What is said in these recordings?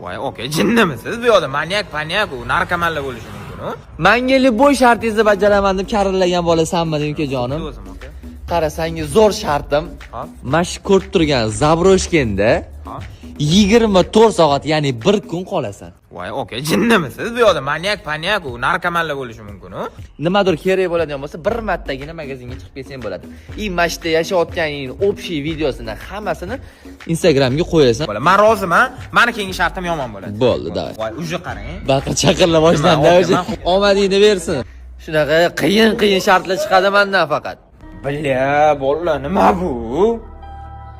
Voy, oka, jinnimisiz? Bu yoqda manyak, u narkomanlar bo'lishi mumkin-ku. Menga любой shartingizni bajaraman deb karillagan bola sanmading ukajonim. O'zim, oka. Qarasangiz zo'r shartim. Hop. Mana shu ko'rib turgan Zabroshkenda 24 soat, ya'ni 1 kun qolasan. Voy, oka, jinnimisiz? Bu yoqda manyak, u narkomanlar bo'lishi mumkin-ku. Nimadir kerak bo'ladigan bo'lsa, bir martagina magazinga chiqib kelsang bo'ladi. Mana shu yerda yashayotganing общий videosini hammasini Instagramga qo'yasan. Men roziman. Meni keyingi shartim yomon bo'ladi. Bo'ldi, davay. Voy, uje qarang. Baqir chaqirla boshlandi. Omadingni bersin. Shunaqa qiyin shartlar chiqadi mendan faqat. Billa, bolalar, nima bu?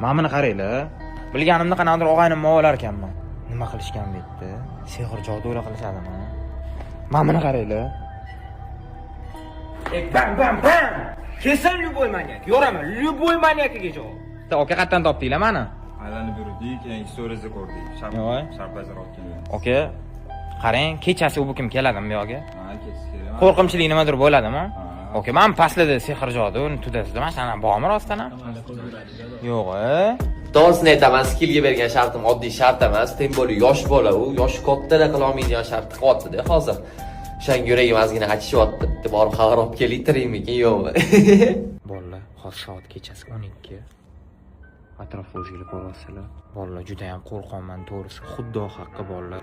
Mana buni qaranglar. Bilganimda qanaqadir og'aynim olar ekanman. Nima qilishgan bu yerda? Sehr jodular qilishadimi? Mana buni qaranglar. Bam. Kesin любой manyak. Yo'raman, любой manyakiga javob. Oka qayerdan topdinglar meni? Aylanib yurdik, yangi story'ni ko'rdik. Sharpazar olib kelgan. Oka, qarang, kechasi u kim keladimi bu yoqqa? Ha, kechasi kelaman. Qo'rqimchilik nimadir bo'ladimi? Oka, men pastlarda sehr joduni tudasizda, mana shuna bormi rostdan ham? Yo'q, Donsni aytaman, skillga bergan shartim oddiy shart emas. Tem bo'li yosh bola u, yosh kattalar qila olmaydigan shart qilyapti-da hozir. O'shanga yuragim ozgina achishyapti. Deb borib xabar olib keltiraymikin, yo'qmi? Bolalar, hozir soat kechasi 12. Atrofga o'zinglar ko'ryapsizlar. Bolalar juda ham qo'rqaman, to'g'risi. Xuddo haqqi bolalar.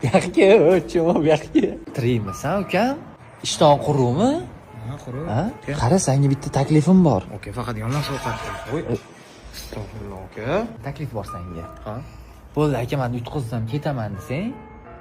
Yaxki, o'chimo, yaxki. Tiraymisan, ukam? Ishton quruvmi? Ha, quruq. Ha? Qara, senga bitta taklifim bor. Oka, faqat yomon sovqatdan. Voy. Astag'firullah, oka. Taklif bor senga. Ha? Bo'ldi, aka, men yutqizsam ketaman desang,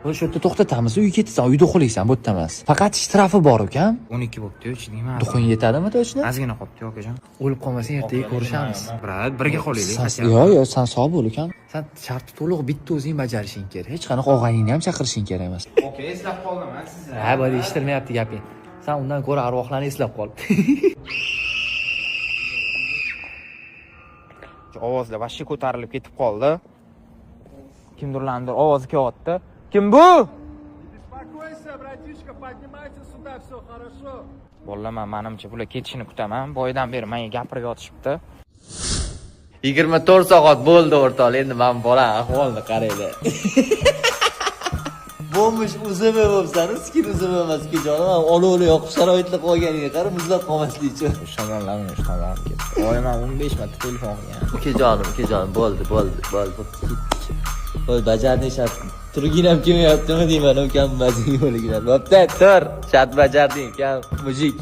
o'sha yerda to'xtatamiz, uyga ketasan, uyda uxlaysan, bu yerda emas. Faqat shtrafi bor, ukam. 12 bo'pti-yu, chiniyman. Duxing yetadimi to'shni? Ozgina qolibdi, okajon. O'lib qolmasang, ertaga ko'rishamiz. Brat, birga qolaylik. Yo'q, sen sog' bo'l, ukam. Sen shartni to'liq bitta o'zing bajarishing kerak. Hech qanaqa og'ayingni ham chaqirishing kerak emas. Oka, eslab qoldim men sizni. Ha, bo'ldi, eshitilmayapti gaping. Sen undan ko'ra arvohlarni eslab qol. Ovozlar vashshi ko'tarilib ketib qoldi. Kimdirlarning ovozi kelyapti. Kim bu? Uspokойся, братишка, поднимайся сюда, все хорошо. Bolalar, menimcha bular ketishini kutaman. Boydan beri menga gapirib yotishibdi. 24 soat bo'ldi o'rtoq, endi men bola ahvolni qaranglar. Bo'lmish uzumi bo'lsan, skin uzumi emas ukajonim. Olovli yoqib sharoitli qo'yganiga qarab muzlab qolmaslik uchun. Shamonlarni ishxonam ketdi. Voy, men 15 marta telefon qilgan. Ukajonim, bo'ldi. Voy, bajarding shart. Turginam kelmayaptimi deyman, ukam mazing yo'ligidan. Bo'pti, tur. Shart bajarding, ukam, mujik.